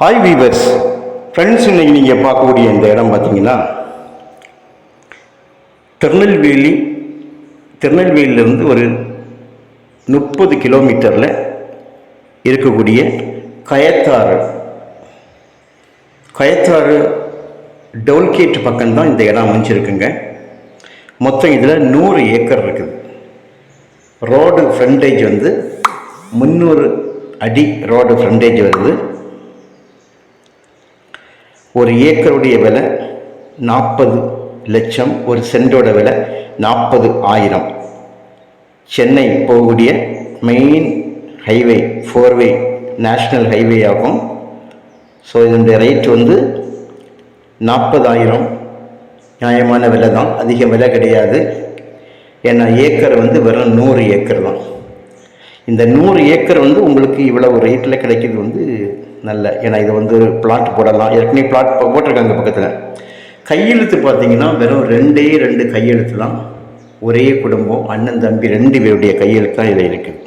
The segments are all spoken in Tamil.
ஹாய் வீவர்ஸ் ஃப்ரெண்ட்ஸ், இன்னைக்கு நீங்கள் பார்க்கக்கூடிய இந்த இடம் பார்த்தீங்கன்னா திருநெல்வேலியிலிருந்து ஒரு 30 கிலோமீட்டரில் இருக்கக்கூடிய கயத்தாறு டோல்கேட் பக்கம்தான் இந்த இடம் அமைஞ்சிருக்குங்க. மொத்தம் இதில் 100 ஏக்கர் இருக்குது. ரோடு ஃப்ரண்டேஜ் வந்து 300 அடி ரோடு ஃப்ரண்டேஜ் வருது. ஒரு ஏக்கருடைய விலை 40 லட்சம், ஒரு சென்டோட விலை 40,000. சென்னை போகக்கூடிய மெயின் ஹைவே 4-வே நேஷ்னல் ஹைவே ஆகும். ஸோ இதனுடைய ரேட் வந்து 40,000. நியாயமான விலை தான், அதிக விலை கிடையாது. ஏன்னா ஏக்கர் வந்து வெறும் 100 ஏக்கர் தான். இந்த 100 ஏக்கர் வந்து உங்களுக்கு இவ்வளவு ரேட்டில் கிடைக்கிறது வந்து நல்ல. ஏன்னா இது வந்து பிளாட் போடலாம், ஏற்கனவே பிளாட் போட்டிருக்காங்க பக்கத்தில். கையெழுத்து பார்த்தீங்கன்னா வெறும் 2 கையெழுத்து தான். ஒரே குடும்பம், அண்ணன் தம்பி 2 பேருடைய கையெழுத்து தான் இதில் இருக்குது.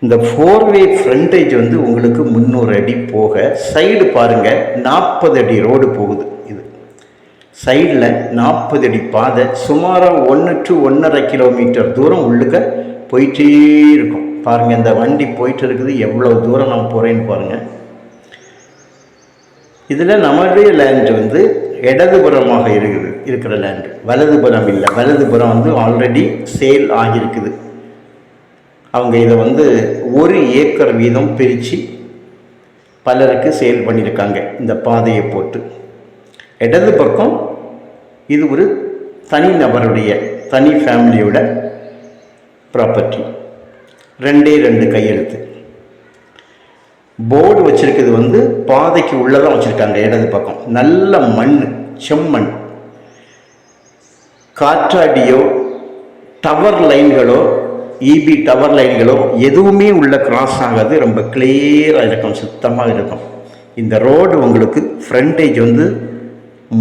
இந்த 4-வே ஃப்ரண்டேஜ் வந்து உங்களுக்கு 300 அடி போக, சைடு பாருங்கள் 40 அடி ரோடு போகுது. இது சைடில் 40 அடி பாதை, சுமாராக 1 to 1.5 கிலோமீட்டர் தூரம் உள்ளுக்க போயிட்டே இருக்கும். பாருங்கள், இந்த வண்டி போயிட்டு இருக்குது, எவ்வளோ தூரம் நான் போகிறேன்னு பாருங்கள். இதில் நம்மளுடைய லேண்டு வந்து இடதுபுறமாக இருக்கிற லேண்டு, வலதுபுறம் இல்லை. வலதுபுறம் வந்து ஆல்ரெடி சேல் ஆகியிருக்குது. அவங்க இதை வந்து 1 ஏக்கர் வீதம் பிரித்து பலருக்கு சேல் பண்ணியிருக்காங்க இந்த பாதையை போட்டு. இடது பக்கம் இது ஒரு தனி நபருடைய, தனி ஃபேமிலியோட ப்ராப்பர்ட்டி. 2 கையெழுத்து. போர்டு வச்சிருக்கிறது வந்து பாதைக்கு உள்ளதான் வச்சிருக்காங்க. இடது பக்கம் நல்ல மண், செம்மண். காற்றாடியோ டவர் லைன்களோ இபி டவர் லைன்களோ எதுவுமே உள்ள கிராஸ் ஆகாது. ரொம்ப கிளியராக இருக்கும், சுத்தமாக இருக்கும். இந்த ரோடு உங்களுக்கு ஃப்ரண்டேஜ் வந்து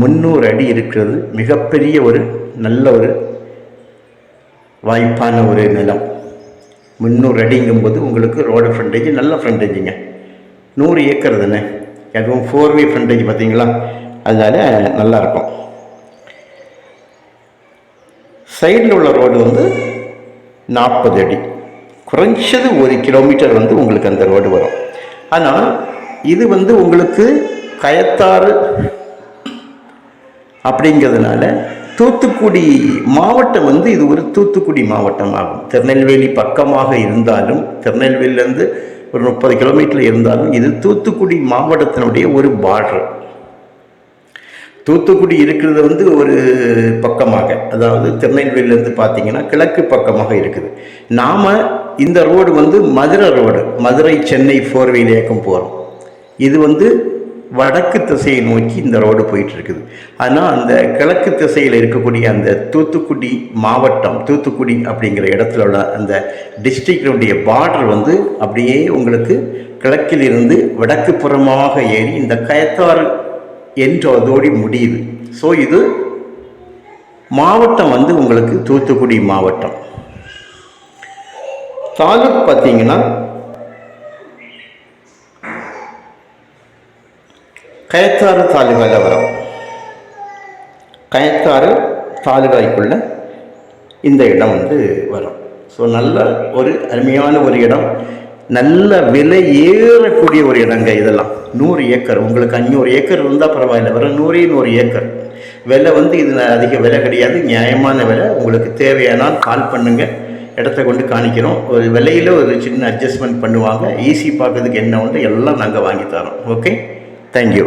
300 அடி இருக்கிறது. மிகப்பெரிய ஒரு நல்ல ஒரு வாய்ப்பான ஒரு நிலம். 300 அடிங்கும்போது உங்களுக்கு ரோடு ஃப்ரண்டேஜ் நல்ல ஃப்ரண்டேஜுங்க. 100 ஏக்கர் தானே, அதுவும் 4-வே ஃப்ரண்டேஜ் பார்த்தீங்களா, அதனால நல்லாயிருக்கும். சைடில் உள்ள ரோடு வந்து 40 அடி, குறைஞ்சது 1 கிலோமீட்டர் வந்து உங்களுக்கு அந்த ரோடு வரும். ஆனால் இது வந்து உங்களுக்கு கயத்தாறு அப்படிங்கிறதுனால தூத்துக்குடி மாவட்டம் வந்து இது ஒரு தூத்துக்குடி மாவட்டம் ஆகும். திருநெல்வேலி பக்கமாக இருந்தாலும், திருநெல்வேலியிலேருந்து ஒரு 30 கிலோமீட்டர் இருந்தாலும், இது தூத்துக்குடி மாவட்டத்தினுடைய ஒரு பார்டர். தூத்துக்குடி இருக்கிறது வந்து ஒரு பக்கமாக, அதாவது திருநெல்வேலியிலேருந்து பார்த்தீங்கன்னா கிழக்கு பக்கமாக இருக்குது. நாம் இந்த ரோடு வந்து மதுரை ரோடு, மதுரை சென்னை 4-வே இயக்கம் போகிறோம். இது வந்து வடக்கு திசையை நோக்கி இந்த ரோடு போயிட்டு இருக்குது. ஆனால் அந்த கிழக்கு திசையில் இருக்கக்கூடிய அந்த தூத்துக்குடி மாவட்டம், தூத்துக்குடி அப்படிங்கிற இடத்துல உள்ள அந்த டிஸ்ட்ரிக்டினுடைய பார்டர் வந்து அப்படியே உங்களுக்கு கிழக்கிலிருந்து வடக்கு புறமாக ஏறி இந்த கயத்தாறு என்றதோடி முடியுது. ஸோ இது மாவட்டம் வந்து உங்களுக்கு தூத்துக்குடி மாவட்டம். தாலுக் பார்த்தீங்கன்னா கயத்தாறு தாலுகாவில் வரும். கயத்தாறு தாலுகாய்க்குள்ள இந்த இடம் வந்து வரும். ஸோ நல்ல ஒரு அருமையான ஒரு இடம், நல்ல விலை ஏறக்கூடிய ஒரு இடங்க. இதெல்லாம் 100 ஏக்கர். உங்களுக்கு 500 ஏக்கர் இருந்தால் பரவாயில்ல, வர 100 ஏக்கர் விலை வந்து இது அதிக விலை கிடையாது, நியாயமான விலை. உங்களுக்கு தேவையானால் கால் பண்ணுங்கள், இடத்த கொண்டு காணிக்கிறோம். ஒரு விலையில் ஒரு சின்ன அட்ஜஸ்ட்மெண்ட் பண்ணுவாங்க. ஈஸி பார்க்கறதுக்கு என்ன உண்டு எல்லாம் நாங்கள் வாங்கி தரோம். Okay, thank you.